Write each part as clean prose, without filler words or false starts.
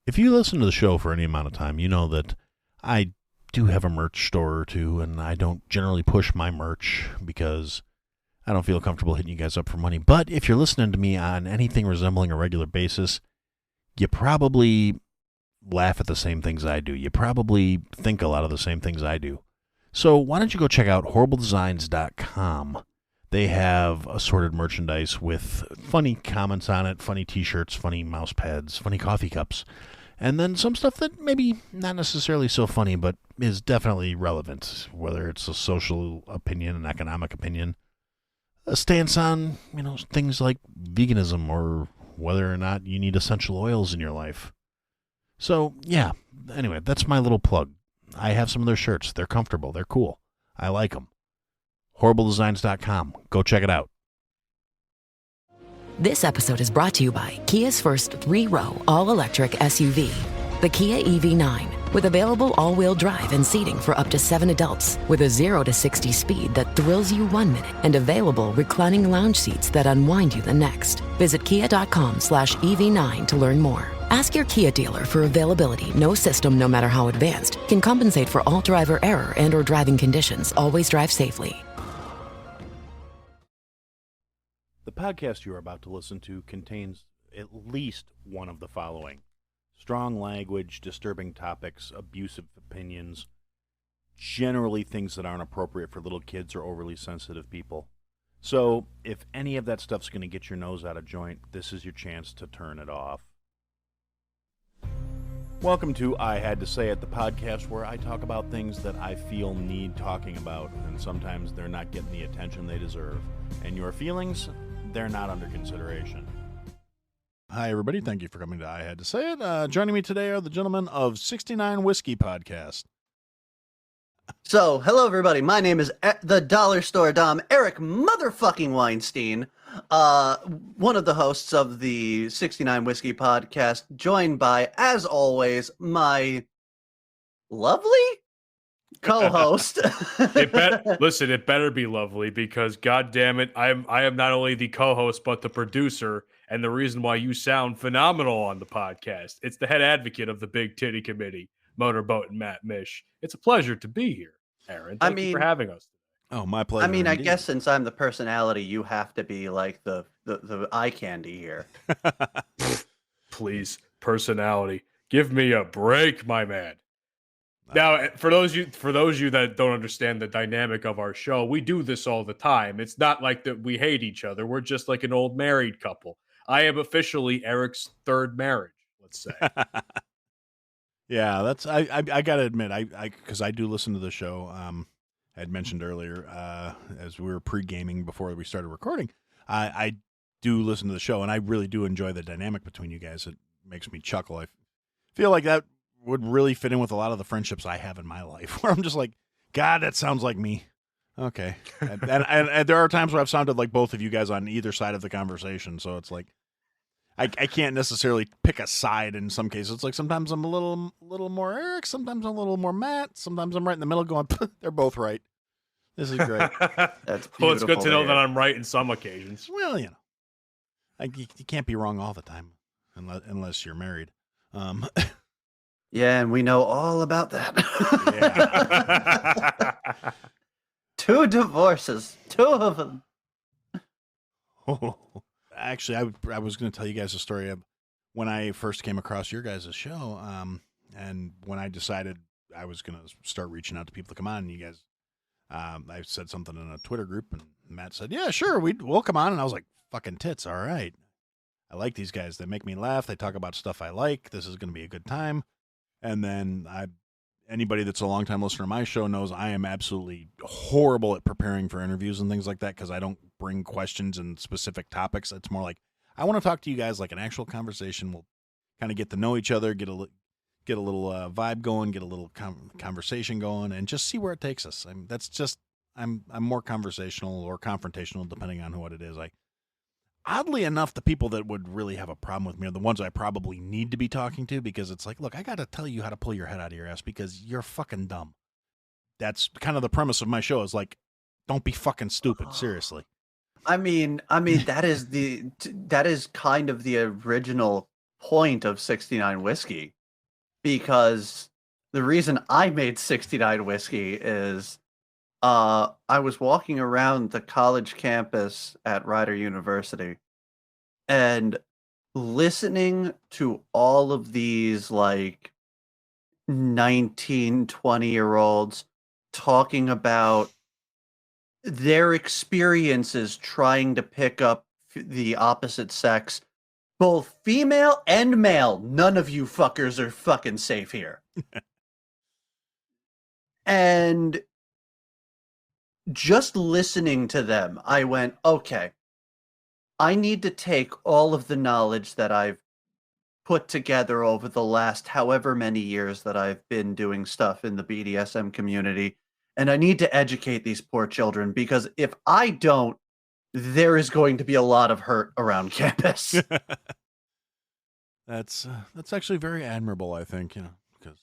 If you listen to the show for any amount of time, you know that I do have a merch store or two, and I don't generally push my merch because I don't feel comfortable hitting you guys up for money. But if you're listening to me on anything resembling a regular basis, you probably laugh at the same things I do. You probably think a lot of the same things I do. So why don't you go check out horribledesigns.com. They have assorted merchandise with funny comments on it, funny t-shirts, funny mouse pads, funny coffee cups, and then some stuff that maybe not necessarily so funny, but is definitely relevant, whether it's a social opinion, an economic opinion, a stance on, things like veganism or whether or not you need essential oils in your life. So, yeah, anyway, that's my little plug. I have some of their shirts. They're comfortable. They're cool. I like them. HorribleDesigns.com. Go check it out. This episode is brought to you by Kia's first 3-row all-electric SUV, the Kia EV9, with available all-wheel drive and seating for up to 7 adults, with a 0 to 60 speed that thrills you 1 minute, and available reclining lounge seats that unwind you the next. Visit kia.com/EV9 to learn more. Ask your Kia dealer for availability. No system, no matter how advanced, can compensate for all driver error and or driving conditions. Always drive safely. The podcast you are about to listen to contains at least one of the following: strong language, disturbing topics, abusive opinions, generally things that aren't appropriate for little kids or overly sensitive people. So if any of that stuff's going to get your nose out of joint, this is your chance to turn it off. Welcome to I Had to Say It, the podcast where I talk about things that I feel need talking about, and sometimes they're not getting the attention they deserve. And your feelings, they're not under consideration. Hi, everybody. Thank you for coming to I Had to Say It. Joining me today are the gentlemen of 69 Whiskey Podcast. So, hello, everybody. My name is the Dollar Store Dom, Eric motherfucking Weinstein, one of the hosts of the 69 Whiskey Podcast, joined by, as always, my lovely co-host. Listen, it better be lovely because, God damn it, I am not only the co-host but the producer, and the reason why you sound phenomenal on the podcast. It's the head advocate of the Big Titty Committee, Motorboat and Matt Mish. It's a pleasure to be here, Aaron. Thank you for having us. Oh, my pleasure. I mean, indeed. I guess since I'm the personality, you have to be like the eye candy here. Please, personality. Give me a break, my man. Now, for those of you that don't understand the dynamic of our show, we do this all the time. It's not like that we hate each other. We're just like an old married couple. I am officially Eric's third marriage, let's say. Yeah, that's I gotta admit, because I do listen to the show. I had mentioned earlier, as we were pre-gaming before we started recording, I do listen to the show, and I really do enjoy the dynamic between you guys. It makes me chuckle. I feel like that would really fit in with a lot of the friendships I have in my life, where I'm just like, God, that sounds like me. Okay, and there are times where I've sounded like both of you guys on either side of the conversation, so it's like I can't necessarily pick a side in some cases. It's like sometimes I'm a little more Eric, sometimes I'm a little more Matt, sometimes I'm right in the middle going, they're both right. This is great. That's well, it's good to know hear. that I'm right in some occasions. Well, you can't be wrong all the time unless you're married. Yeah, and we know all about that. Yeah. 2 divorces, 2 of them. Oh. Actually, I was going to tell you guys a story of when I first came across your guys' show, and when I decided I was going to start reaching out to people to come on, and you guys, I said something in a Twitter group, and Matt said, yeah, sure, we'll come on, and I was like, fucking tits, all right. I like these guys. They make me laugh. They talk about stuff I like. This is going to be a good time. And then anybody that's a longtime listener to my show knows I am absolutely horrible at preparing for interviews and things like that because I don't bring questions and specific topics. It's more like I want to talk to you guys like an actual conversation. We'll kind of get to know each other, get a little vibe going, get a little conversation going, and just see where it takes us. I'm more conversational or confrontational depending on what it is. Oddly enough, the people that would really have a problem with me are the ones I probably need to be talking to because it's like, look, I got to tell you how to pull your head out of your ass because you're fucking dumb. That's kind of the premise of my show is like, don't be fucking stupid. Seriously. I mean, that is kind of the original point of 69 Whiskey. because the reason I made 69 Whiskey is I was walking around the college campus at Rider University and listening to all of these like 19, 20-year-olds talking about their experiences trying to pick up the opposite sex, both female and male. None of you fuckers are fucking safe here. And just listening to them, I went, okay, I need to take all of the knowledge that I've put together over the last however many years that I've been doing stuff in the BDSM community, and I need to educate these poor children, because if I don't, there is going to be a lot of hurt around campus. That's actually very admirable, I think, because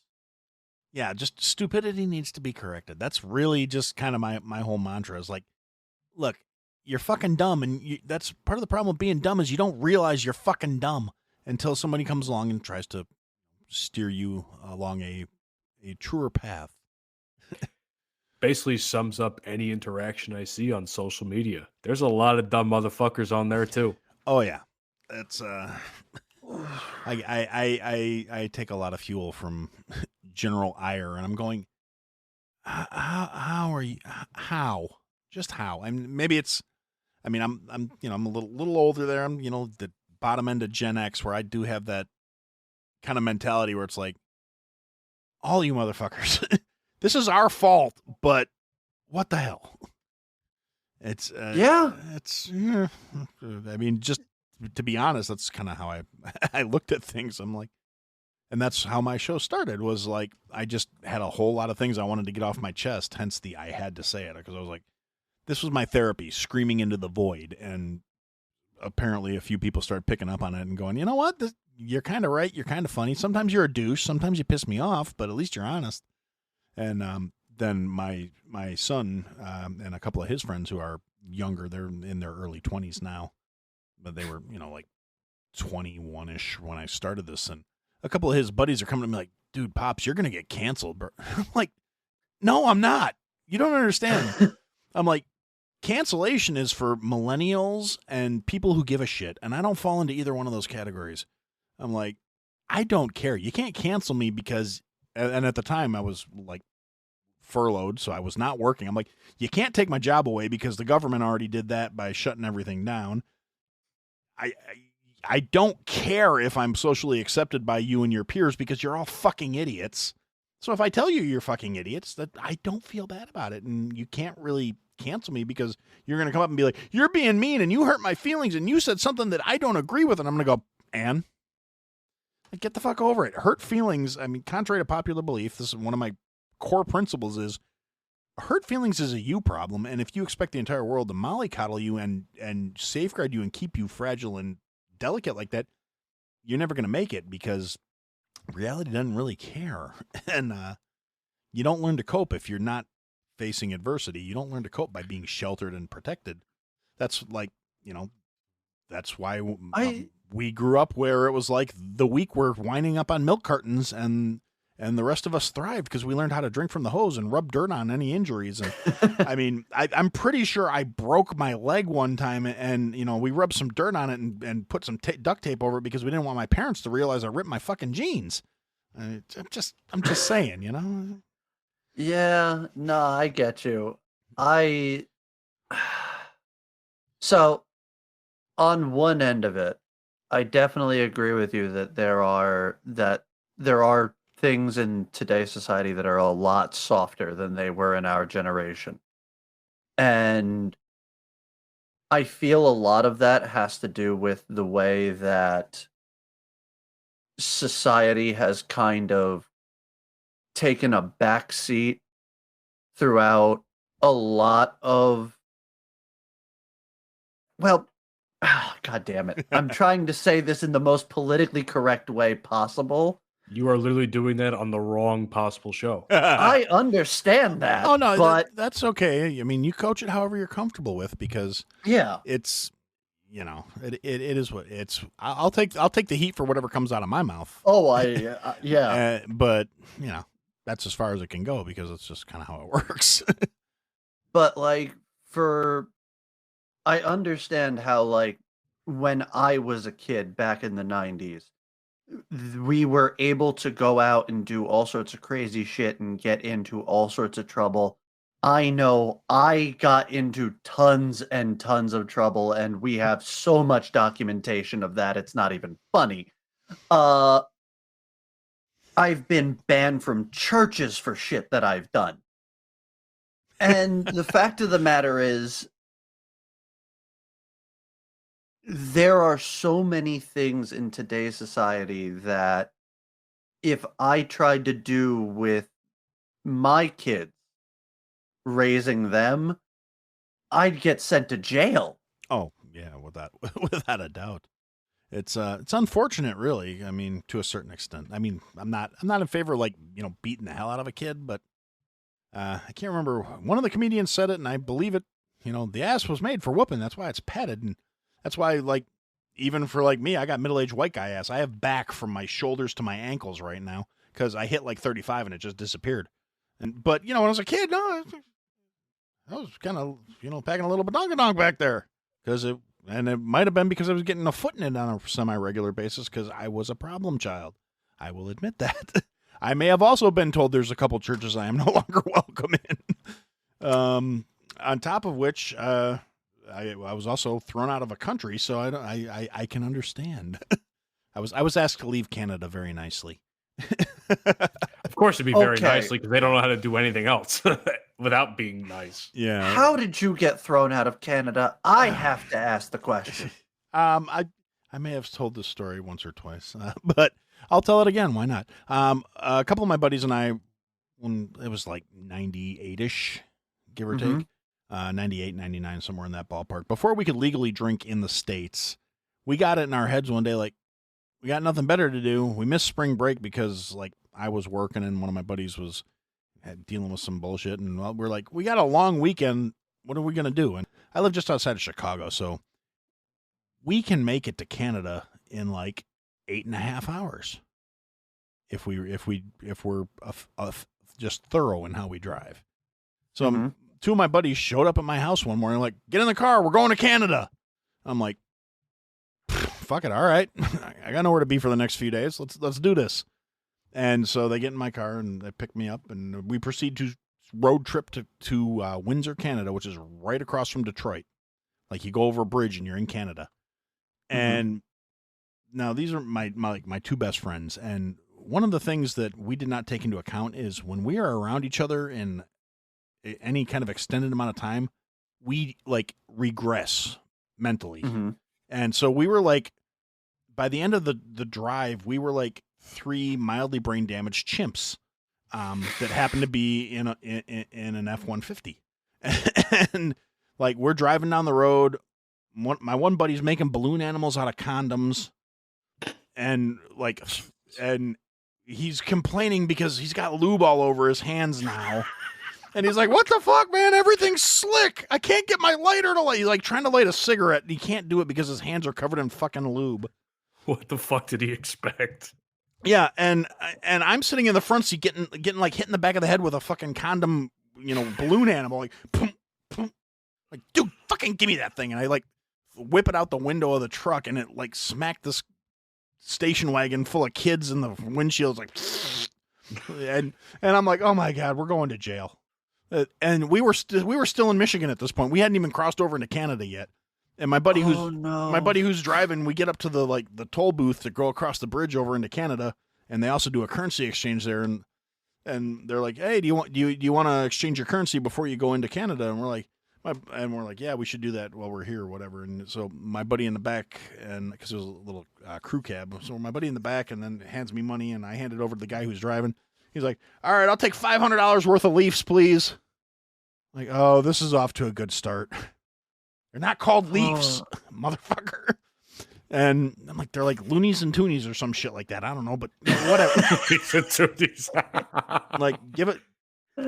just stupidity needs to be corrected. That's really just kind of my whole mantra is like, look, you're fucking dumb, and that's part of the problem with being dumb is you don't realize you're fucking dumb until somebody comes along and tries to steer you along a truer path. Basically sums up any interaction I see on social media. There's a lot of dumb motherfuckers on there too. Oh yeah, that's I take a lot of fuel from general ire, and I'm going, how are you? How? Just how? I'm a little older there. I'm the bottom end of Gen X, where I do have that kind of mentality where it's like, all you motherfuckers, this is our fault, but what the hell? It's just to be honest, that's kind of how I looked at things. I'm like, and that's how my show started, was like, I just had a whole lot of things I wanted to get off my chest, hence the I had to say it, because I was like, this was my therapy, screaming into the void. And apparently a few people started picking up on it and going, you know what? You're kind of right. You're kind of funny. Sometimes you're a douche. Sometimes you piss me off, but at least you're honest. And then my son and a couple of his friends who are younger, they're in their early 20s now, but they were, like 21-ish when I started this. And a couple of his buddies are coming to me like, dude, Pops, you're going to get canceled. Bro. I'm like, no, I'm not. You don't understand. I'm like, cancellation is for millennials and people who give a shit. And I don't fall into either one of those categories. I'm like, I don't care. You can't cancel me because, and at the time I was like furloughed, so I was not working. I'm like, you can't take my job away because the government already did that by shutting everything down. I don't care if I'm socially accepted by you and your peers because you're all fucking idiots. So if I tell you you're fucking idiots, that I don't feel bad about it. And you can't really cancel me because you're going to come up and be like, you're being mean and you hurt my feelings and you said something that I don't agree with. And I'm going to go, and? Like, get the fuck over it. Hurt feelings, I mean, contrary to popular belief, this is one of my core principles, is hurt feelings is a you problem. And if you expect the entire world to mollycoddle you and safeguard you and keep you fragile and delicate like that, you're never going to make it, because reality doesn't really care. And you don't learn to cope if you're not facing adversity. You don't learn to cope by being sheltered and protected. That's like, that's why we grew up where it was like the weak were winding up on milk cartons, and the rest of us thrived because we learned how to drink from the hose and rub dirt on any injuries. And I mean, I'm pretty sure I broke my leg one time, and we rubbed some dirt on it and put some duct tape over it because we didn't want my parents to realize I ripped my fucking jeans. I'm just saying, Yeah, no, I get you. So on one end of it, I definitely agree with you that there are things in today's society that are a lot softer than they were in our generation. And I feel a lot of that has to do with the way that society has kind of taken a back seat throughout a lot of, well, God damn it. I'm trying to say this in the most politically correct way possible. You are literally doing that on the wrong possible show. I understand that. Oh, no, but that's okay. I mean, you coach it however you're comfortable with, because yeah, it's, you know, it is what it's. I'll take the heat for whatever comes out of my mouth. Oh, yeah. But you know, that's as far as it can go because it's just kind of how it works. But like I understand how like when I was a kid back in the 90s, we were able to go out and do all sorts of crazy shit and get into all sorts of trouble. I know I got into tons and tons of trouble, and we have so much documentation of that, it's not even funny. I've been banned from churches for shit that I've done. And the fact of the matter is, there are so many things in today's society that if I tried to do with my kids, raising them, I'd get sent to jail. Oh yeah, without a doubt. It's unfortunate, really. I mean, to a certain extent. I mean, I'm not in favor of like, you know, beating the hell out of a kid, but I can't remember. One of the comedians said it, and I believe it. You know, the ass was made for whooping. That's why it's padded, and that's why, like, even for like me, I got middle-aged white guy ass. I have back from my shoulders to my ankles right now because I hit like 35 and it just disappeared. But you know, when I was a kid, no, I was kind of, you know, packing a little badonkadonk back there because it might have been because I was getting a foot in it on a semi-regular basis because I was a problem child. I will admit that. I may have also been told there's a couple churches I am no longer welcome in. On top of which, I was also thrown out of a country, so I can understand. I was asked to leave Canada very nicely. Of course, it'd be very nicely because they don't know how to do anything else without being nice. Yeah. How did you get thrown out of Canada? I have to ask the question. I may have told this story once or twice, but I'll tell it again. Why not? A couple of my buddies and I, when it was like 98-ish, give or take, 98, 99, somewhere in that ballpark, before we could legally drink in the States, we got it in our heads one day, like, we got nothing better to do. We missed spring break because, like, I was working and one of my buddies was dealing with some bullshit. And we're like, we got a long weekend. What are we going to do? And I live just outside of Chicago, so we can make it to Canada in like 8.5 hours if we're just thorough in how we drive. So two of my buddies showed up at my house one morning, like, get in the car, we're going to Canada. I'm like, fuck it, all right. I got nowhere to be for the next few days. Let's do this. And so they get in my car and they pick me up, and we proceed to road trip to Windsor, Canada, which is right across from Detroit. Like, you go over a bridge and you're in Canada. And now these are my two best friends, and one of the things that we did not take into account is when we are around each other in any kind of extended amount of time, we like regress mentally. And so we were like, by the end of the drive, we were like 3 mildly brain damaged chimps that happened to be in an F-150. And like, we're driving down the road. My one buddy's making balloon animals out of condoms, and he's complaining because he's got lube all over his hands now. And he's like, what the fuck, man? Everything's slick. I can't get my lighter to light. He's like trying to light a cigarette, and he can't do it because his hands are covered in fucking lube. What the fuck did he expect? Yeah, and I'm sitting in the front seat getting like hit in the back of the head with a fucking condom, you know, balloon animal. Like, boom, boom. Like, dude, fucking give me that thing. And I like whip it out the window of the truck, and it like smacked this station wagon full of kids in the windshields, like, and I'm like, oh my God, we're going to jail. And we were still in Michigan at this point. We hadn't even crossed over into Canada yet. And my buddy who's driving, we get up to the toll booth to go across the bridge over into Canada, and they also do a currency exchange there. And they're like, hey, do you want to exchange your currency before you go into Canada? And we're like, yeah, we should do that while we're here or whatever. And so my buddy in the back, and because it was a little crew cab, so my buddy in the back, and then hands me money, and I hand it over to the guy who's driving. He's like, all right, I'll take $500 worth of Leafs, please. Like, oh, this is off to a good start. They're not called Leafs, motherfucker. And I'm like, they're like Loonies and Toonies or some shit like that. I don't know, but whatever. Loonies and Toonies. Like, give it.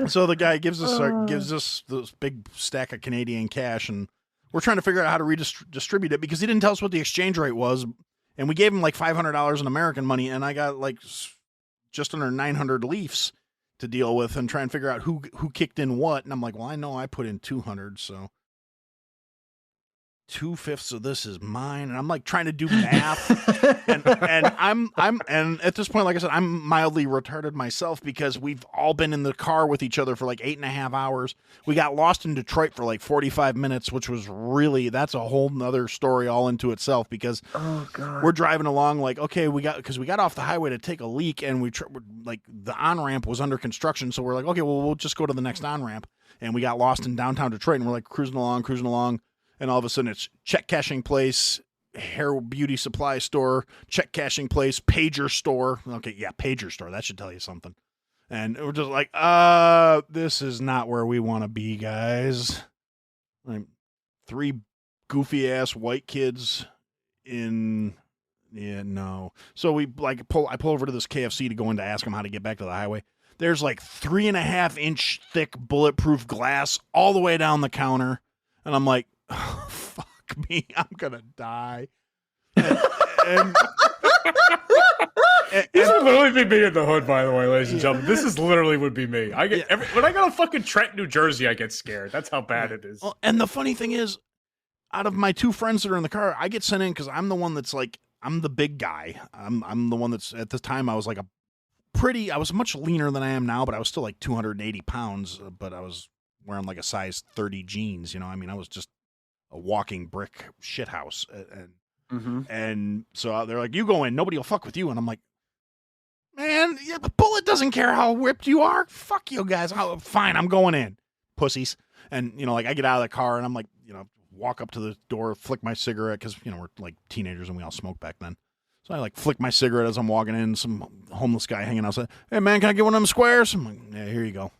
So the guy gives us this big stack of Canadian cash, and we're trying to figure out how to redistribute it because he didn't tell us what the exchange rate was. And we gave him like $500 in American money. And I got like just under 900 Leafs to deal with and try and figure out who kicked in what. And I'm like, well, I know I put in 200. So 2/5 of this is mine, and I'm like trying to do math, and I'm and at this point, like I said, I'm mildly retarded myself because we've all been in the car with each other for like 8.5 hours. We got lost in Detroit for like 45 minutes, which was that's a whole nother story all into itself because we're driving along like, okay, we got off the highway to take a leak, and like the on-ramp was under construction, so we're like, okay, well, we'll just go to the next on-ramp, and we got lost in downtown Detroit, and we're like cruising along. And all of a sudden it's check cashing place, hair beauty supply store, check cashing place, pager store. Okay, yeah, pager store. That should tell you something. And we're just like, this is not where we want to be, guys. Like 3 goofy ass white kids no. So we I pull over to this KFC to go in to ask them how to get back to the highway. There's like 3.5 inch thick bulletproof glass all the way down the counter. And I'm like, oh, fuck me, I'm gonna die. And this would literally be me in the hood, by the way, ladies and gentlemen. This is literally would be me. I get when I go to fucking Trenton, New Jersey, I get scared. That's how bad it is. Well, and the funny thing is, out of my 2 friends that are in the car, I get sent in because I'm the one that's like, I'm the big guy. I'm the one that's, at the time I was like I was much leaner than I am now, but I was still like 280 pounds, but I was wearing like a size 30 jeans, you know. I mean, I was just a walking brick shithouse, and so they're like, "You go in, nobody will fuck with you." And I'm like, "Man, the bullet doesn't care how ripped you are. Fuck you guys. Fine, I'm going in, pussies." And you know, like I get out of the car and I'm like, you know, walk up to the door, flick my cigarette because you know we're like teenagers and we all smoked back then. So I like flick my cigarette as I'm walking in. Some homeless guy hanging outside. "Hey man, can I get one of them squares?" I'm like, "Yeah, here you go."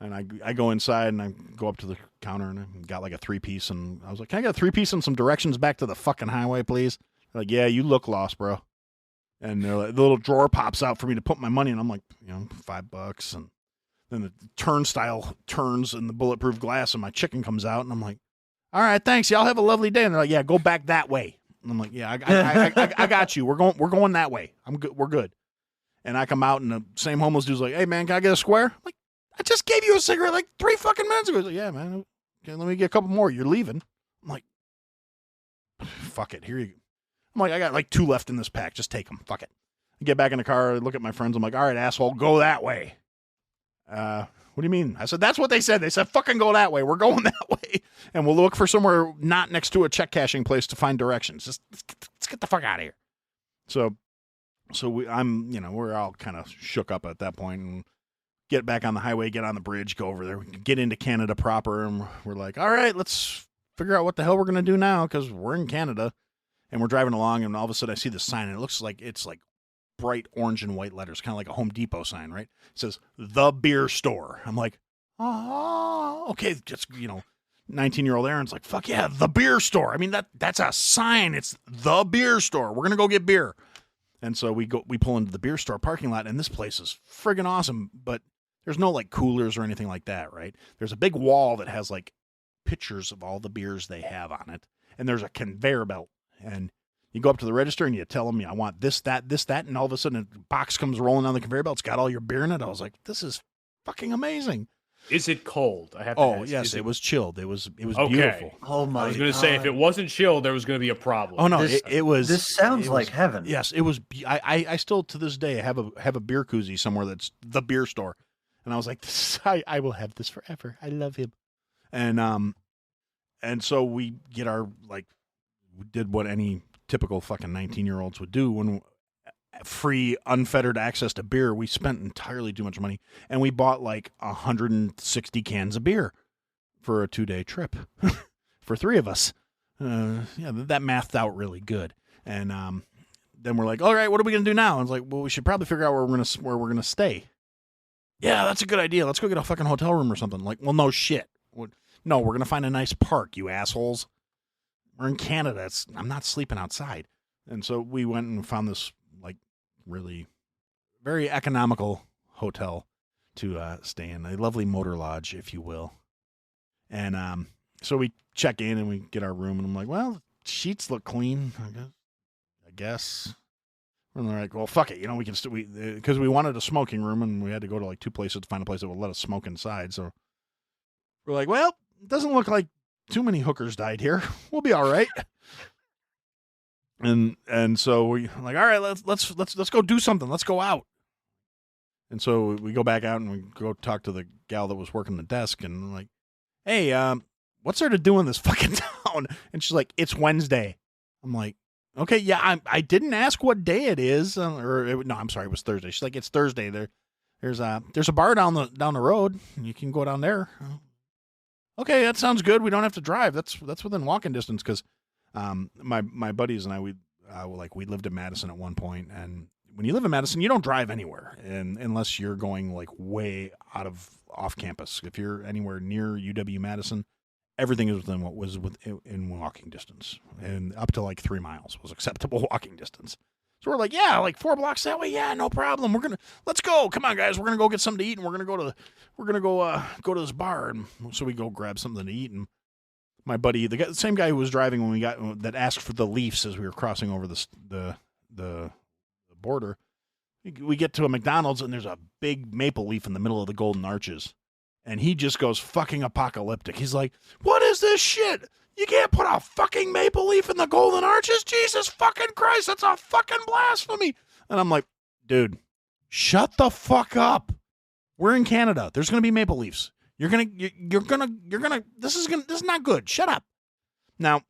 And I go inside and I go up to the counter and I got like a 3-piece and I was like, "Can I get a 3-piece and some directions back to the fucking highway, please?" They're like, "Yeah, you look lost, bro." And they're like, the little drawer pops out for me to put my money in. I'm like, you know, $5. And then the turnstile turns and the bulletproof glass and my chicken comes out and I'm like, "All right, thanks. Y'all have a lovely day." And they're like, "Yeah, go back that way." And I'm like, "Yeah, I got you. We're going that way. I'm good. We're good." And I come out and the same homeless dude's like, "Hey man, can I get a square?" I'm like, "I just gave you a cigarette like 3 fucking minutes ago." He's like, "Yeah, man. Okay, let me get a couple more. You're leaving." I'm like, "Fuck it. Here you go." I'm like, "I got like 2 left in this pack. Just take them. Fuck it." I get back in the car. I look at my friends. I'm like, "All right, asshole, go that way." What do you mean? I said, "That's what they said. They said, fucking go that way. We're going that way. And we'll look for somewhere not next to a check cashing place to find directions. Just let's get the fuck out of here." So we're all kind of shook up at that point and get back on the highway, get on the bridge, go over there, get into Canada proper. And we're like, all right, let's figure out what the hell we're going to do now because we're in Canada. And we're driving along and all of a sudden I see this sign and it looks like it's like bright orange and white letters, kind of like a Home Depot sign, right? It says, "The Beer Store." I'm like, oh, okay. Just, 19-year-old Aaron's like, fuck yeah, the beer store. I mean, that's a sign. It's the beer store. We're going to go get beer. And so we pull into the beer store parking lot and this place is friggin' awesome, but there's no like coolers or anything like that, right? There's a big wall that has like pictures of all the beers they have on it. And there's a conveyor belt and you go up to the register and you tell them, "I want this, that, and all of a sudden a box comes rolling down the conveyor belt. It's got all your beer in it." I was like, this is fucking amazing. Is it cold? I have to ask. Yes, it was chilled. It was okay. Beautiful. Oh my! I was going to say if it wasn't chilled, there was going to be a problem. Oh no, it was. This sounds like heaven. Yes, it was. I still to this day have a beer koozie somewhere that's the beer store, and I was like, I will have this forever. I love him, and so we get our we did what any typical fucking 19-year-olds would do when free unfettered access to beer. We spent entirely too much money and we bought like 160 cans of beer for a 2-day trip for 3 of us. That mathed out really good. And then we're like, all right, what are we gonna do now? And it's like, well, we should probably figure out where we're gonna stay. Yeah, that's a good idea. Let's go get a fucking hotel room or something. Like, well, no shit. No, we're gonna find a nice park, you assholes. We're in Canada. I'm not sleeping outside. And so we went and found this like really very economical hotel to stay in, a lovely motor lodge, if you will. And so we check in and we get our room, and I'm like, well, sheets look clean, I guess. And they're like, well, fuck it, we can because we wanted a smoking room, and we had to go to like 2 places to find a place that would let us smoke inside. So we're like, well, it doesn't look like too many hookers died here. We'll be all right. And so we like, all right, let's go do something. Let's go out. And so we go back out and we go talk to the gal that was working the desk, and I'm like, hey, what's there to do in this fucking town? And she's like, it's Wednesday. I'm like, okay, yeah, I didn't ask what day it is, no, I'm sorry, it was Thursday. She's like, it's Thursday. There's a bar down the road. You can go down there. Okay, that sounds good. We don't have to drive. That's within walking distance, because my buddies and I, we lived in Madison at one point, and when you live in Madison, you don't drive anywhere, and unless you're going like way off campus. If you're anywhere near UW Madison, everything is within what was in walking distance, and up to like 3 miles was acceptable walking distance. So we're like, yeah, like 4 blocks that way, yeah, no problem. Let's go. Come on, guys, we're gonna go get something to eat, and we're gonna go to this bar, and so we go grab something to eat, and my buddy, the same guy who was driving when we got that asked for the Leafs as we were crossing over the border. We get to a McDonald's, and there's a big maple leaf in the middle of the Golden Arches, and he just goes fucking apocalyptic. He's like, "What is this shit? You can't put a fucking maple leaf in the Golden Arches? Jesus fucking Christ, that's a fucking blasphemy!" And I'm like, "Dude, shut the fuck up. We're in Canada. There's gonna be maple leaves. You're gonna. This is not good. Shut up." Now,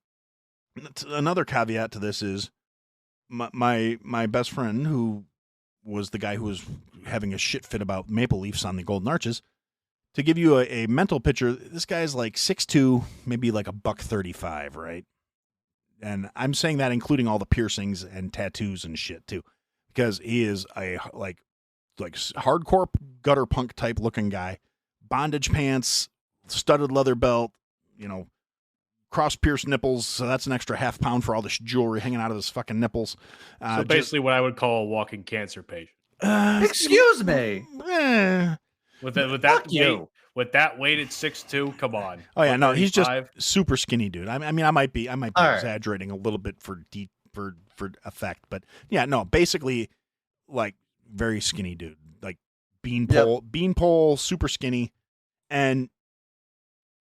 another caveat to this is my best friend, who was the guy who was having a shit fit about maple leafs on the Golden Arches. To give you a mental picture, this guy's like 6'2", maybe like $135, right? And I'm saying that including all the piercings and tattoos and shit too, because he is a like hardcore gutter punk type looking guy. Bondage pants, studded leather belt, cross pierced nipples. So that's an extra half pound for all this jewelry hanging out of his fucking nipples. So basically, what I would call a walking cancer patient. Excuse me. With that weight at 6'2", come on. Oh yeah, no, he's just super skinny dude. I mean, I might be exaggerating a little bit for effect, but yeah, no, basically like very skinny dude, like beanpole, super skinny, and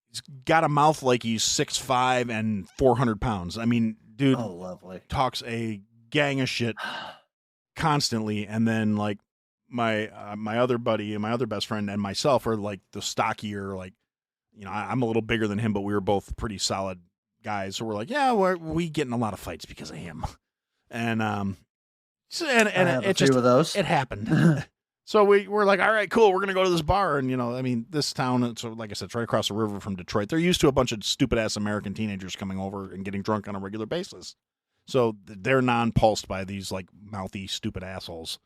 he's got a mouth like he's 6'5" and 400 pounds. I mean, dude, lovely. Talks a gang of shit constantly, and then like my other buddy and my other best friend and myself are like the stockier, like, I'm a little bigger than him, but we were both pretty solid guys. So we're like, yeah, we get in a lot of fights because of him. And it just, of those. It happened. So we're like, all right, cool. We're going to go to this bar. And, this town, so like I said, it's right across the river from Detroit. They're used to a bunch of stupid ass American teenagers coming over and getting drunk on a regular basis. So they're non-pulsed by these like mouthy, stupid assholes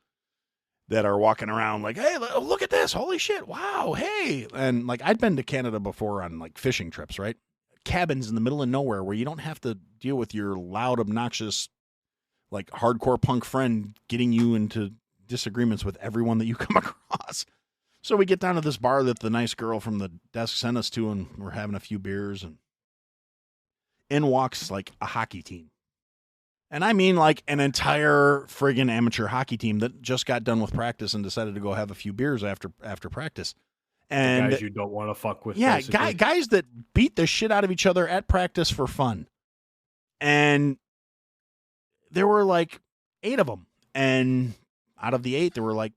that are walking around like, hey, look at this. Holy shit. Wow. Hey. And like, I'd been to Canada before on like fishing trips, right? Cabins in the middle of nowhere where you don't have to deal with your loud, obnoxious, like hardcore punk friend getting you into disagreements with everyone that you come across. So we get down to this bar that the nice girl from the desk sent us to, and we're having a few beers, and in walks like a hockey team. And I mean like an entire friggin' amateur hockey team that just got done with practice and decided to go have a few beers after practice. And the guys you don't want to fuck with. Yeah, guys that beat the shit out of each other at practice for fun. And there were like 8 of them. And out of the 8, there were like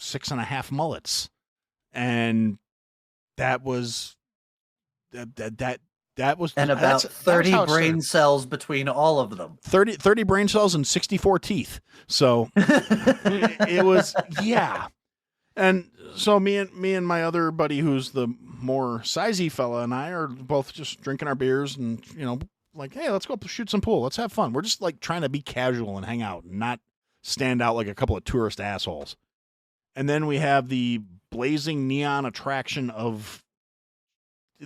6.5 mullets. And that was and about 30 brain cells between all of them. 30 brain cells and 64 teeth. So it was, yeah. And so me and my other buddy, who's the more sizey fella, and I are both just drinking our beers and, like, hey, let's go shoot some pool. Let's have fun. We're just like trying to be casual and hang out and not stand out like a couple of tourist assholes. And then we have the blazing neon attraction of,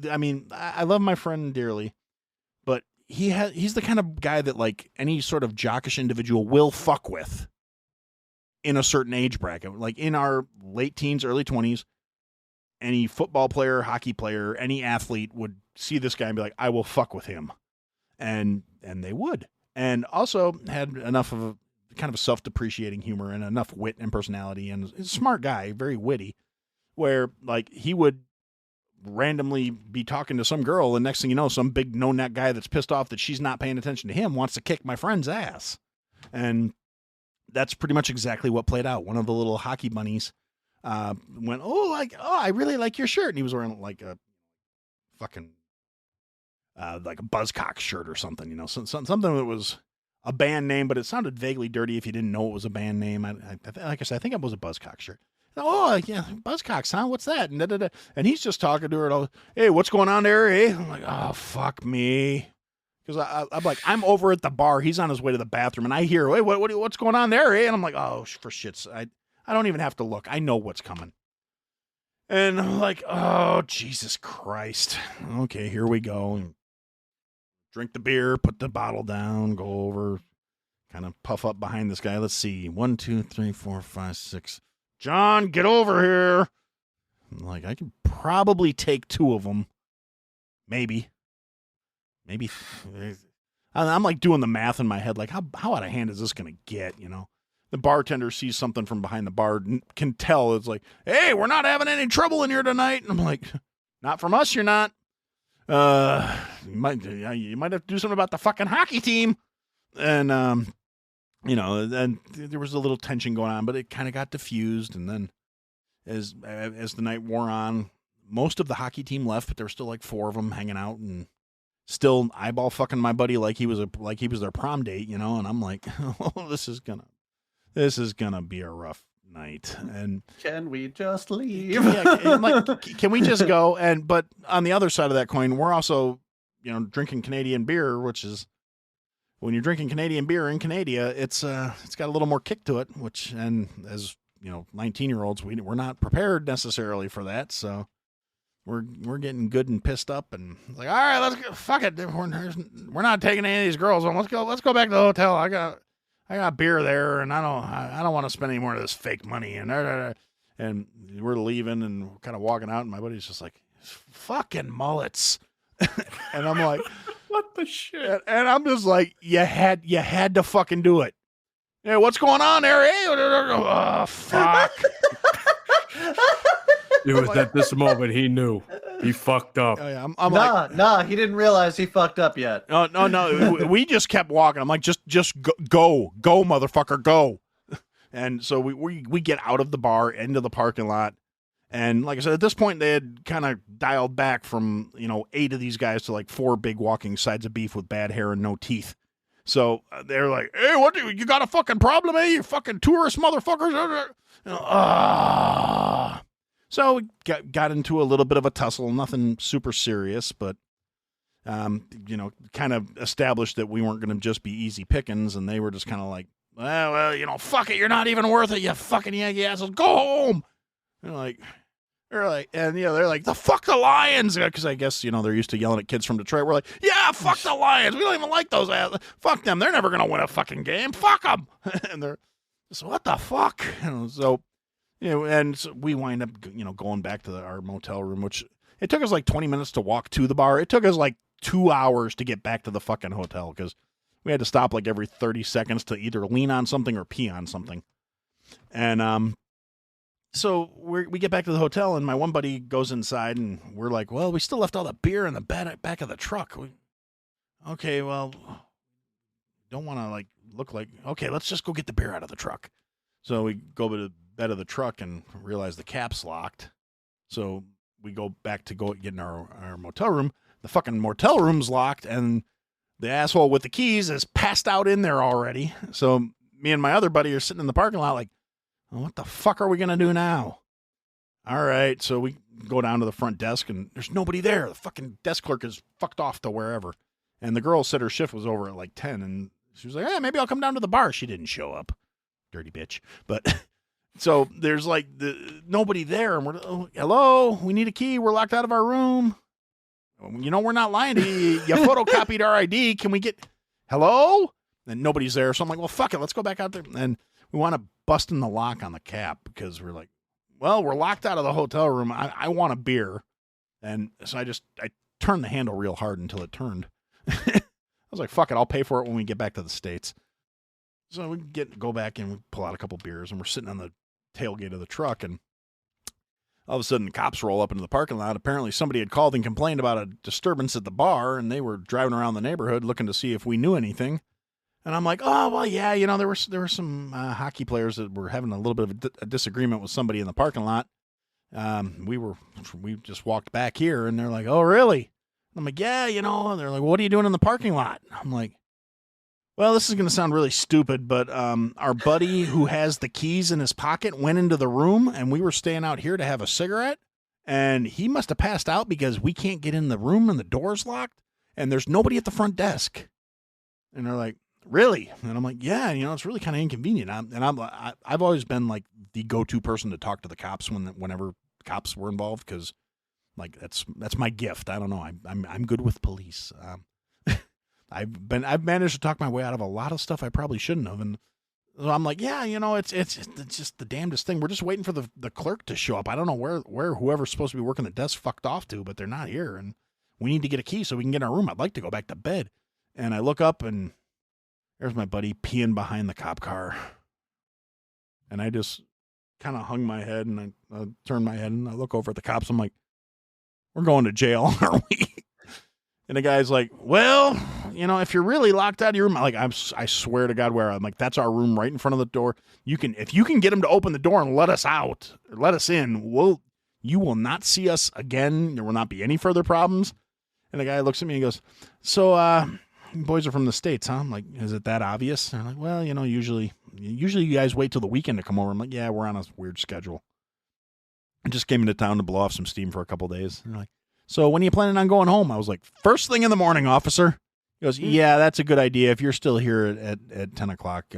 I mean, I love my friend dearly, but he's the kind of guy that like any sort of jockish individual will fuck with in a certain age bracket. Like in our late teens, early 20s, any football player, hockey player, any athlete would see this guy and be like, I will fuck with him. And they would. And also had enough of a kind of a self-depreciating humor and enough wit and personality, and he's a smart guy, very witty, where like he would randomly be talking to some girl, and next thing you know, some big no-neck guy that's pissed off that she's not paying attention to him wants to kick my friend's ass. And that's pretty much exactly what played out. One of the little hockey bunnies went, I really like your shirt. And he was wearing like a fucking, like a Buzzcock shirt or something, you know, something that was a band name, but it sounded vaguely dirty if you didn't know it was a band name. Like I said, I think it was a Buzzcock shirt. Oh, yeah, Buzzcocks, huh? What's that? And he's just talking to her. Hey, what's going on there, eh? I'm like, oh, fuck me. Because I'm like, I'm over at the bar. He's on his way to the bathroom, and I hear, hey, what's going on there, eh? And I'm like, oh, for shits. I don't even have to look. I know what's coming. And I'm like, oh, Jesus Christ. Okay, here we go. Drink the beer, put the bottle down, go over, kind of puff up behind this guy. Let's see. 1, 2, 3, 4, 5, 6. John, get over here. I'm like, I can probably take 2 of them. Maybe. I'm like doing the math in my head. Like, how out of hand is this going to get, you know? The bartender sees something from behind the bar and can tell. It's like, hey, we're not having any trouble in here tonight. And I'm like, not from us, you're not. You might have to do something about the fucking hockey team. And, you know, and there was a little tension going on, but it kind of got diffused. And then as the night wore on, most of the hockey team left, but there were still like 4 of them hanging out and still eyeball fucking my buddy like he was their prom date, you know. And I'm like, oh, this is gonna be a rough night. And can we just leave? Yeah, like, can we just go? But on the other side of that coin, we're also, you know, drinking Canadian beer, which is, when you're drinking Canadian beer in Canada, it's got a little more kick to it, and as you know, 19-year-olds, we're not prepared necessarily for that. So we're getting good and pissed up, and like, all right, let's go. Fuck it. We're not taking any of these girls home. Let's go back to the hotel. I got beer there, and I don't want to spend any more of this fake money. And we're leaving and we're kind of walking out, and my buddy's just like, fucking mullets. And I'm like, what the shit? And I'm just like, you had to fucking do it. Yeah, what's going on there? Hey, oh, fuck. It was at this moment he knew he fucked up. Oh, yeah, I'm like, nah, he didn't realize he fucked up yet. No. We just kept walking. I'm like, just go, motherfucker, go. And so we get out of the bar into the parking lot. And like I said, at this point, they had kind of dialed back from, you know, 8 of these guys to like 4 big walking sides of beef with bad hair and no teeth. So they're like, hey, what you got a fucking problem, eh? You fucking tourist motherfuckers. So we got into a little bit of a tussle, nothing super serious, but, you know, kind of established that we weren't going to just be easy pickings. And they were just kind of like, well, you know, fuck it. You're not even worth it. You fucking Yankee assholes. Go home. They're like, and, you know, they're like, the fuck the Lions. Because I guess, you know, they're used to yelling at kids from Detroit. We're like, yeah, fuck the Lions. We don't even like those assholes. Fuck them. They're never going to win a fucking game. Fuck them. And they're just, what the fuck? And so, you know, and so we wind up, you know, going back to our motel room, which it took us like 20 minutes to walk to the bar. It took us like 2 hours to get back to the fucking hotel because we had to stop like every 30 seconds to either lean on something or pee on something. And, so we get back to the hotel, and my one buddy goes inside, and we're like, well, we still left all the beer in the back of the truck. Okay, well, don't want to like look like, okay, let's just go get the beer out of the truck. So we go to the bed of the truck and realize the cap's locked. So we go back to go get in our motel room. The fucking motel room's locked, and the asshole with the keys is passed out in there already. So me and my other buddy are sitting in the parking lot like, well, what the fuck are we going to do now? All right, so we go down to the front desk, and there's nobody there. The fucking desk clerk is fucked off to wherever. And the girl said her shift was over at like 10, and she was like, hey, maybe I'll come down to the bar. She didn't show up. Dirty bitch. But so there's like nobody there, and we're, oh, hello, we need a key. We're locked out of our room. You know, we're not lying to you. You photocopied our ID. Can we get, hello? And nobody's there. So I'm like, well, fuck it. Let's go back out there. And we want to bust in the lock on the cap because we're like, well, we're locked out of the hotel room. I want a beer. And so I turned the handle real hard until it turned. I was like, fuck it, I'll pay for it when we get back to the States. So we go back and we pull out a couple beers, and we're sitting on the tailgate of the truck, and all of a sudden the cops roll up into the parking lot. Apparently somebody had called and complained about a disturbance at the bar, and they were driving around the neighborhood looking to see if we knew anything. And I'm like, oh, well, yeah, there were some hockey players that were having a little bit of a disagreement with somebody in the parking lot. We just walked back here, and they're like, oh, really? I'm like, yeah, and they're like, what are you doing in the parking lot? I'm like, well, this is going to sound really stupid, but our buddy who has the keys in his pocket went into the room, and we were staying out here to have a cigarette, and he must have passed out because we can't get in the room and the door's locked, and there's nobody at the front desk. And they're like, really? And I'm like, yeah, it's really kind of inconvenient. I've always been like the go-to person to talk to the cops whenever cops were involved, because like that's my gift. I don't know. I'm good with police. I've managed to talk my way out of a lot of stuff I probably shouldn't have, and so I'm like, yeah, it's just the damnedest thing. We're just waiting for the clerk to show up. I don't know where whoever's supposed to be working the desk fucked off to, but they're not here, and we need to get a key so we can get in our room. I'd like to go back to bed. And I look up, and there's my buddy peeing behind the cop car, and I just kind of hung my head, and I turned my head, and I look over at the cops. I'm like, we're going to jail, aren't we? And the guy's like, well, if you're really locked out of your room, like I swear to God, I'm like, that's our room right in front of the door. If you can get him to open the door and let us out, or let us in, you will not see us again. There will not be any further problems. And the guy looks at me and goes, so, boys are from the States, huh? I'm like, is it that obvious? And they're like, well, usually you guys wait till the weekend to come over. I'm like, yeah, we're on a weird schedule. I just came into town to blow off some steam for a couple of days. And they're like, so when are you planning on going home? I was like, first thing in the morning, officer. He goes, yeah, that's a good idea. If you're still here at 10 o'clock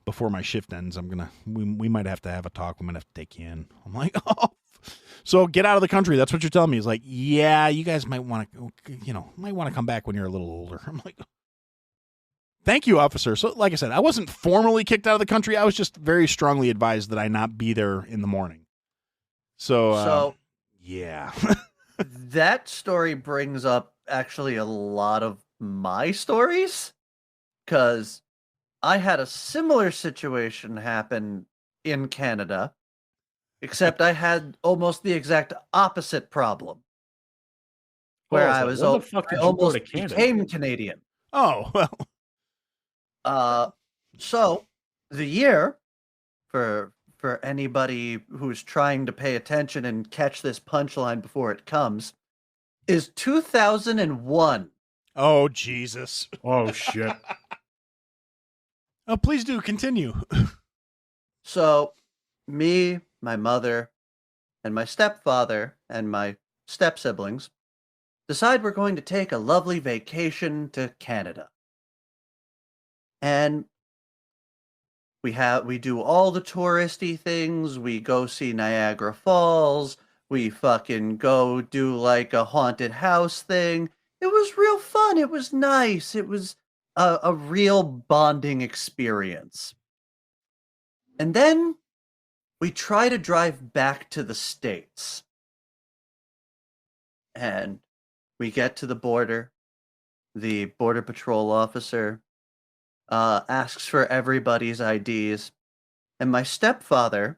before my shift ends, we might have to have a talk. We might have to take you in. I'm like, oh. So get out of the country. That's what you're telling me. He's like, yeah, you guys might want to come back when you're a little older. I'm like, thank you, officer. So like I said, I wasn't formally kicked out of the country. I was just very strongly advised that I not be there in the morning. So yeah. That story brings up actually a lot of my stories, because I had a similar situation happen in Canada, except I had almost the exact opposite problem, where I almost became Canadian. Oh, well. So the year, for anybody who's trying to pay attention and catch this punchline before it comes, is 2001. Oh, Jesus. Oh, shit. Oh, please do continue. So me, my mother, and my stepfather and my step-siblings decide we're going to take a lovely vacation to Canada. And we do all the touristy things. We go see Niagara Falls. We fucking go do like a haunted house thing. It was real fun. It was nice. It was a real bonding experience. And then we try to drive back to the States. And we get to the border. The Border Patrol officer asks for everybody's IDs, and my stepfather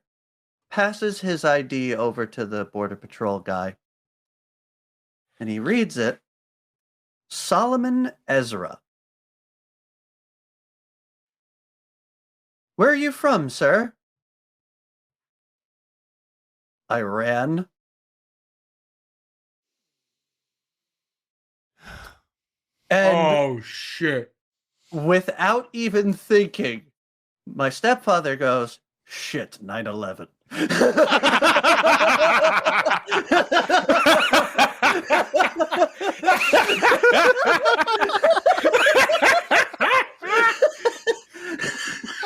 passes his ID over to the Border Patrol guy, and he reads it, Solomon Ezra. Where are you from, sir? Iran. And oh, shit. Without even thinking, my stepfather goes, shit, 9/11.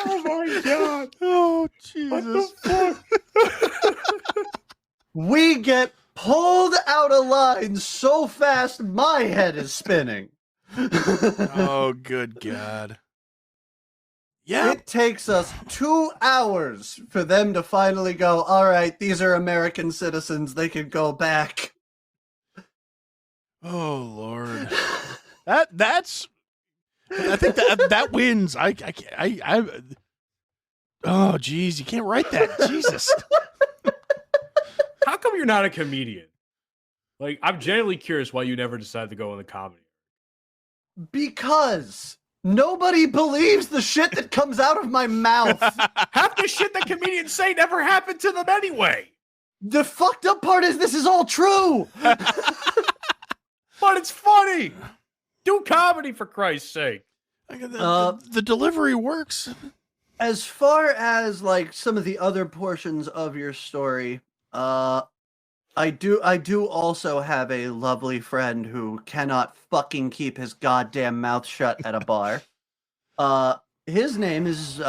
Oh my God. Oh, Jesus. What the fuck? We get pulled out of line so fast my head is spinning. Oh, good God. Yeah. It takes us 2 hours for them to finally go, all right, these are American citizens. They can go back. Oh, Lord. That's I think that wins. Oh, geez, you can't write that. Jesus. How come you're not a comedian? Like, I'm genuinely curious why you never decided to go in the comedy. Because nobody believes the shit that comes out of my mouth. Half the shit that comedians say never happened to them anyway. The fucked up part is this is all true. But it's funny. Do comedy, for Christ's sake. The delivery works. As far as like some of the other portions of your story, I do also have a lovely friend who cannot fucking keep his goddamn mouth shut at a bar. His name is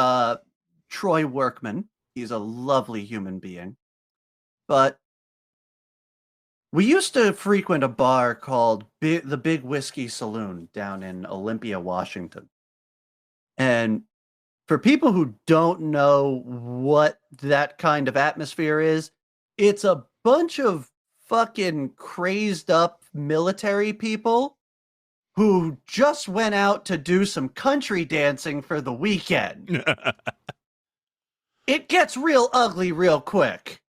Troy Workman. He's a lovely human being. But we used to frequent a bar called the Big Whiskey Saloon down in Olympia, Washington. And for people who don't know what that kind of atmosphere is, it's a bunch of fucking crazed up military people who just went out to do some country dancing for the weekend. It gets real ugly real quick.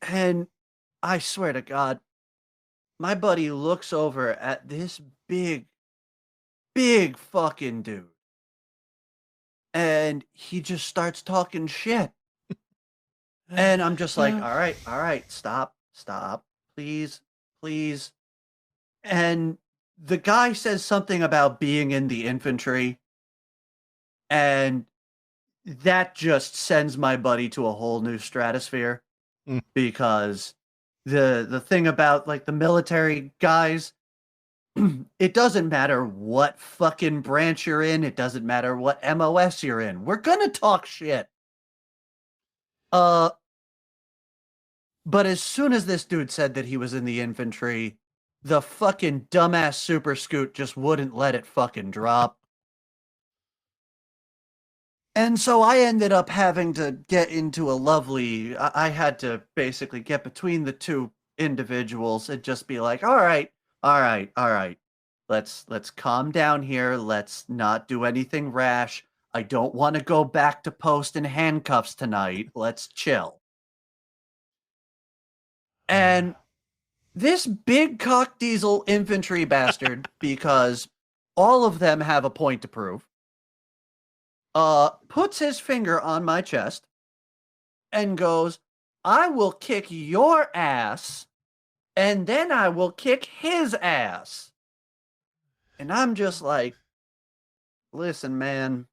And I swear to God, my buddy looks over at this big fucking dude. And he just starts talking shit. And I'm just like, all right, stop, please. And the guy says something about being in the infantry. And that just sends my buddy to a whole new stratosphere. Because the thing about like the military guys, it doesn't matter what fucking branch you're in. It doesn't matter what MOS you're in. We're gonna talk shit. But as soon as this dude said that he was in the infantry, the fucking dumbass super scoot just wouldn't let it fucking drop. And so I ended up having to get into a lovely, I had to basically get between the two individuals and just be like, all right. Let's calm down here. Let's not do anything rash. I don't want to go back to post in handcuffs tonight. Let's chill. And this big cock diesel infantry bastard, because all of them have a point to prove, puts his finger on my chest and goes, I will kick your ass, and then I will kick his ass. And I'm just like, listen, man,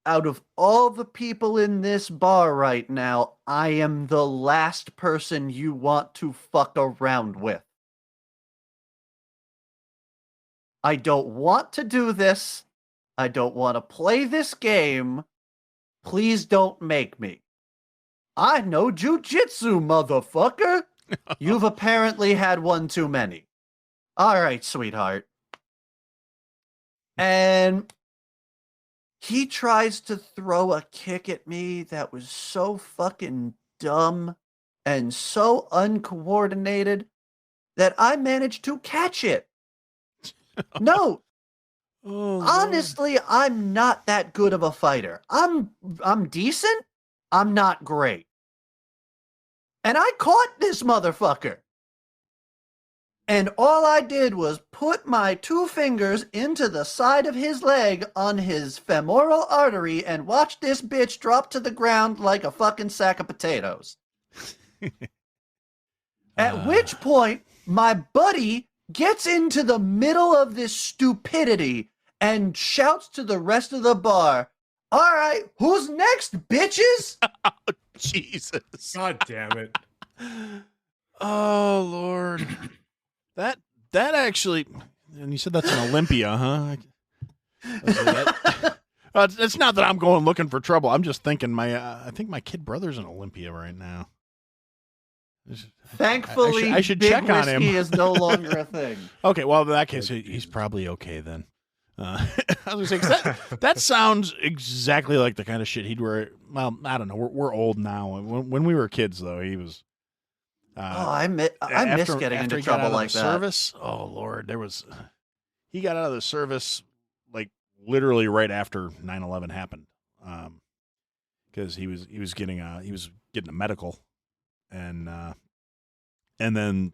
out of all the people in this bar right now, I am the last person you want to fuck around with. I don't want to do this. I don't want to play this game. Please don't make me. I know jujitsu, motherfucker. You've apparently had one too many. All right, sweetheart. And he tries to throw a kick at me that was so fucking dumb and so uncoordinated that I managed to catch it. No. Oh, honestly, Lord. I'm not that good of a fighter. I'm decent. I'm not great. And I caught this motherfucker. And all I did was put my 2 fingers into the side of his leg on his femoral artery and watch this bitch drop to the ground like a fucking sack of potatoes. At which point, my buddy gets into the middle of this stupidity and shouts to the rest of the bar, all right, who's next, bitches? Oh, Jesus. God damn it. Oh, Lord. That actually, and you said that's in Olympia, huh? It's not that I'm going looking for trouble. I'm just thinking I think my kid brother's in Olympia right now. Thankfully, I should Big check on him. Whiskey is no longer a thing. Okay, well, in that case, he's probably okay then. I was gonna say 'cause that sounds exactly like the kind of shit he'd wear. Well, I don't know. We're old now. When we were kids, though, he was. I miss getting into trouble like that. Service. Oh Lord, he got out of the service like literally right after 9/11 happened, because he was getting a medical, and then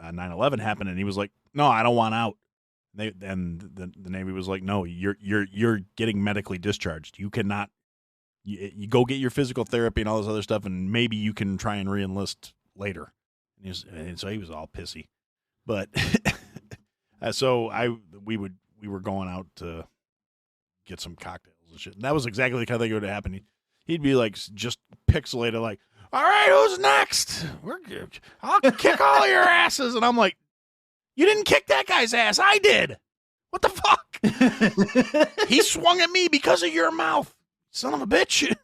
9/11 happened, and he was like, no, I don't want out. The Navy was like, no, you're getting medically discharged. You cannot. You go get your physical therapy and all this other stuff, and maybe you can try and re-enlist later. And so he was all pissy, but so we were going out to get some cocktails and shit. And that was exactly the kind of thing that would happen. He'd be like just pixelated, like, all right, who's next? We're good. I'll kick all your asses. And I'm like, you didn't kick that guy's ass. I did. What the fuck? He swung at me because of your mouth, son of a bitch.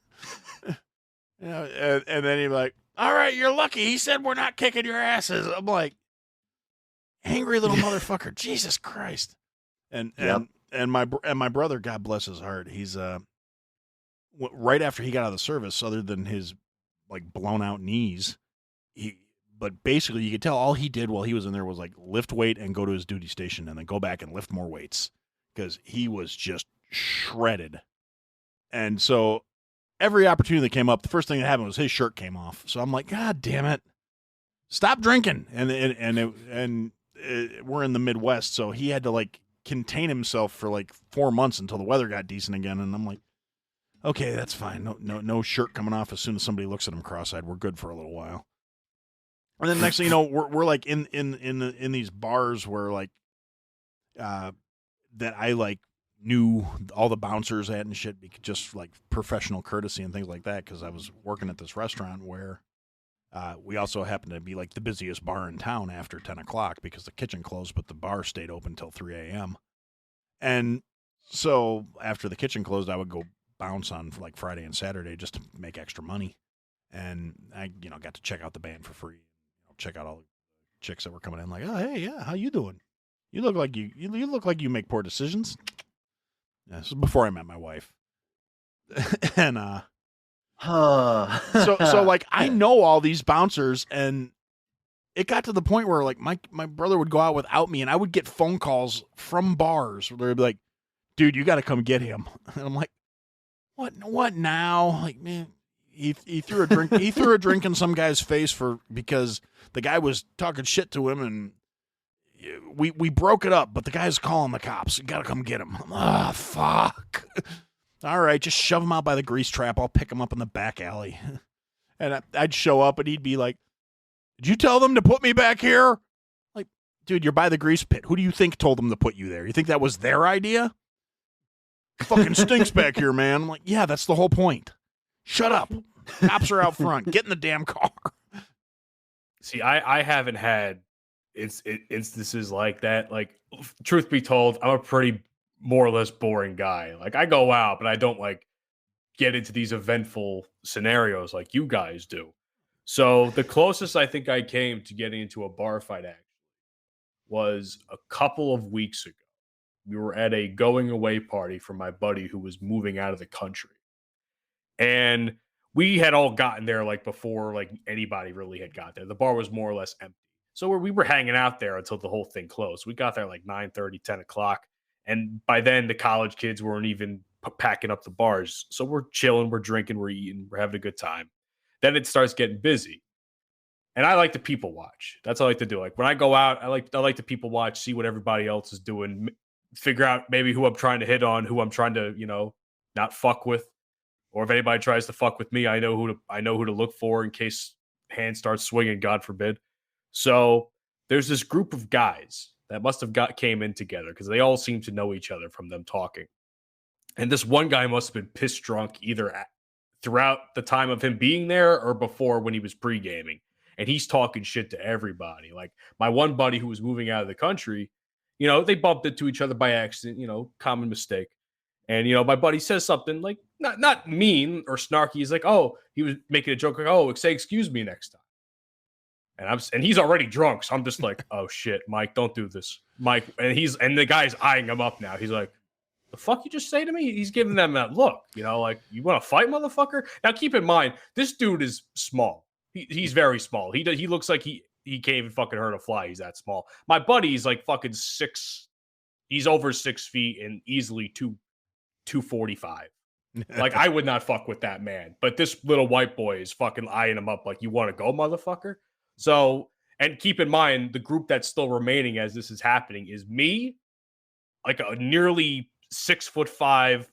And then he'd be like, all right, you're lucky. He said we're not kicking your asses. I'm like, angry little motherfucker. Jesus Christ. And my brother, God bless his heart, he's right after he got out of the service, other than his like blown out knees, but basically you could tell all he did while he was in there was like lift weight and go to his duty station and then go back and lift more weights, because he was just shredded. And so every opportunity that came up, the first thing that happened was his shirt came off. So I'm like, God damn it, stop drinking. And we're in the Midwest, so he had to like contain himself for like 4 months until the weather got decent again. And I'm like, okay, that's fine. No shirt coming off as soon as somebody looks at him cross-eyed. We're good for a little while. And then next thing you know, we're like in these bars where like that I like knew all the bouncers at and shit, just like professional courtesy and things like that, because I was working at this restaurant where we also happened to be like the busiest bar in town after 10 o'clock because the kitchen closed, but the bar stayed open till 3 a.m. And so after the kitchen closed, I would go bounce on like Friday and Saturday just to make extra money. And I, got to check out the band for free. Check out all the chicks that were coming in, like, oh, hey, yeah, how you doing? You look like you look like you make poor decisions. Yeah, this was before I met my wife. And so like I know all these bouncers, and it got to the point where like my brother would go out without me, and I would get phone calls from bars where they'd be like, dude, you got to come get him. And I'm like, what now? Like, man, he threw a drink he threw a drink in some guy's face because the guy was talking shit to him, and we broke it up, but the guy's calling the cops. You got to come get him. Ah, fuck. All right, just shove him out by the grease trap. I'll pick him up in the back alley. And I'd show up, and he'd be like, did you tell them to put me back here? Like, dude, you're by the grease pit. Who do you think told them to put you there? You think that was their idea? Fucking stinks back here, man. I'm like, yeah, that's the whole point. Shut up. Cops are out front. Get in the damn car. See, I haven't had instances like that. Like, truth be told, I'm a pretty more or less boring guy. Like, I go out, but I don't like get into these eventful scenarios like you guys do. So the closest I think I came to getting into a bar fight actually was a couple of weeks ago. We were at a going away party for my buddy who was moving out of the country. And we had all gotten there like before like anybody really had got there. The bar was more or less empty. So we were hanging out there until the whole thing closed. We got there like 9:30, 10 o'clock. And by then the college kids weren't even packing up the bars. So we're chilling, we're drinking, we're eating, we're having a good time. Then it starts getting busy. And I like to people watch. That's what I like to do. Like when I go out, I like to people watch, see what everybody else is doing, figure out maybe who I'm trying to hit on, who I'm trying to, not fuck with. Or if anybody tries to fuck with me, I know who to look for in case hand starts swinging, God forbid. So there's this group of guys that must have came in together because they all seem to know each other from them talking. And this one guy must have been pissed drunk either throughout the time of him being there or before when he was pre-gaming. And he's talking shit to everybody. Like my one buddy who was moving out of the country, they bumped into each other by accident, common mistake. And, my buddy says something like, not mean or snarky. He's like, oh, he was making a joke like, oh, say excuse me next time. And he's already drunk, so I'm just like, oh shit, Mike, don't do this, Mike. And the guy's eyeing him up now. He's like, the fuck you just say to me? He's giving them that look, like, you want to fight, motherfucker? Now keep in mind, this dude is small. He's very small. He looks like he can't even fucking hurt a fly. He's that small. My buddy's like fucking 6. He's over 6 feet and easily 245. Like, I would not fuck with that man. But this little white boy is fucking eyeing him up like, you want to go, motherfucker? So, and keep in mind, the group that's still remaining as this is happening is me, like a nearly 6'5"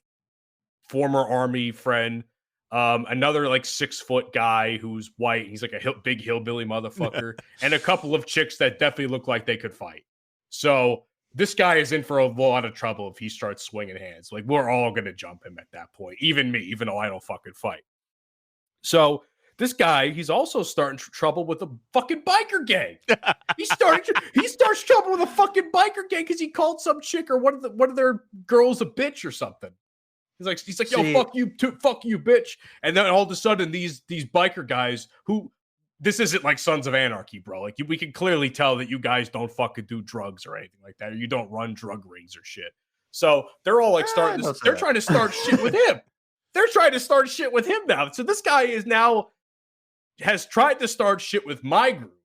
former army friend, another like 6 foot guy who's white. He's like a big hillbilly motherfucker, and a couple of chicks that definitely look like they could fight. So this guy is in for a lot of trouble if he starts swinging hands. Like, we're all going to jump him at that point. Even me, even though I don't fucking fight. So this guy, he's also starting trouble with a fucking biker gang. He starts trouble with a fucking biker gang because he called some chick or one of their girls a bitch or something. He's like, yo, fuck you, bitch. And then all of a sudden, these biker guys who, this isn't like Sons of Anarchy, bro. Like, we can clearly tell that you guys don't fucking do drugs or anything like that, or you don't run drug rings or shit. So they're all like they're trying to start shit with him. They're trying to start shit with him now. So this guy has tried to start shit with my group,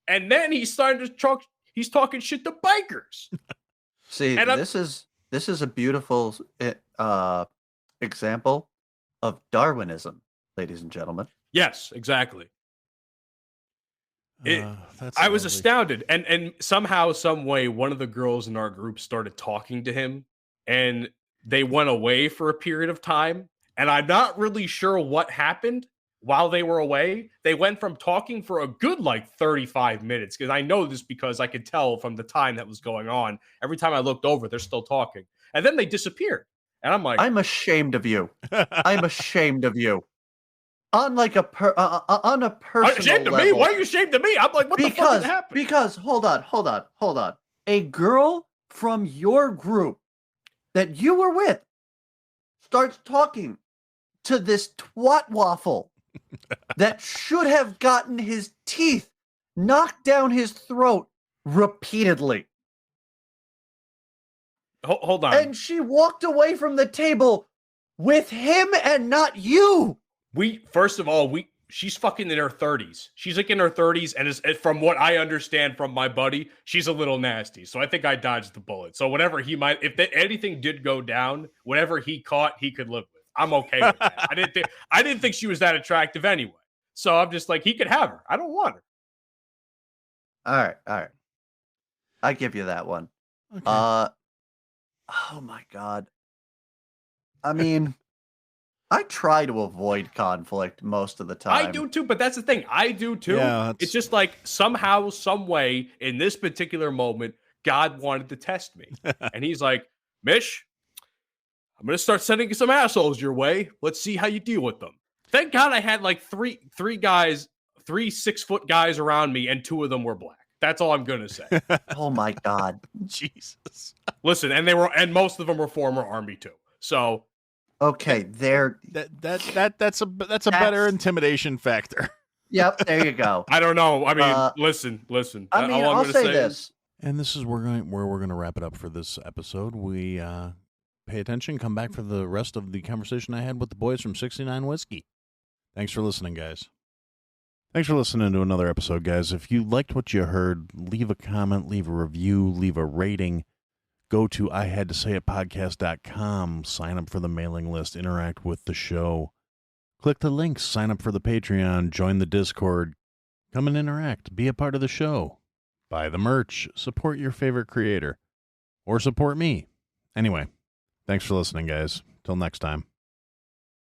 and then he's starting to talk. He's talking shit to bikers. See, and this is a beautiful example of Darwinism, ladies and gentlemen. Yes, exactly. I was astounded, and somehow, some way, one of the girls in our group started talking to him, and they went away for a period of time, and I'm not really sure what happened while they were away. They went from talking for a good like 35 minutes, because I know this because I could tell from the time that was going on. Every time I looked over, they're still talking, and then they disappeared, and I'm like, I'm ashamed of you. I'm ashamed of you. On like on a personal ashamed of level. me? Why are you ashamed of me? I'm like, what the fuck happened? Because hold on. A girl from your group that you were with starts talking to this twat waffle that should have gotten his teeth knocked down his throat repeatedly. Hold on. And she walked away from the table with him and not you. She's fucking in her 30s. She's like in her 30s, and from what I understand from my buddy, she's a little nasty. So I think I dodged the bullet. So whatever if anything did go down, whatever he caught, he could live with. I'm okay with that. I didn't think she was that attractive anyway. So I'm just like, he could have her. I don't want her. All right. I give you that one. Okay. Oh my God. I mean, I try to avoid conflict most of the time. I do too, but that's the thing. I do too. Yeah, it's just like somehow, some way, in this particular moment, God wanted to test me. And he's like, Mish, I'm going to start sending some assholes your way. Let's see how you deal with them. Thank God I had like three 6 foot guys around me, and 2 of them were black. That's all I'm going to say. Oh my God. Jesus. Listen, and most of them were former Army too. So okay, that's a better intimidation factor. Yep, there you go. I don't know. I mean, listen. I mean, I'll say this. And this is where we're going to wrap it up for this episode. We pay attention, come back for the rest of the conversation I had with the boys from 69 Whiskey. Thanks for listening, guys. Thanks for listening to another episode, guys. If you liked what you heard, leave a comment, leave a review, leave a rating. Go to ihadtosayitpodcast.com, sign up for the mailing list, interact with the show. Click the links, sign up for the Patreon, join the Discord. Come and interact, be a part of the show. Buy the merch, support your favorite creator. Or support me. Anyway, thanks for listening, guys. Till next time.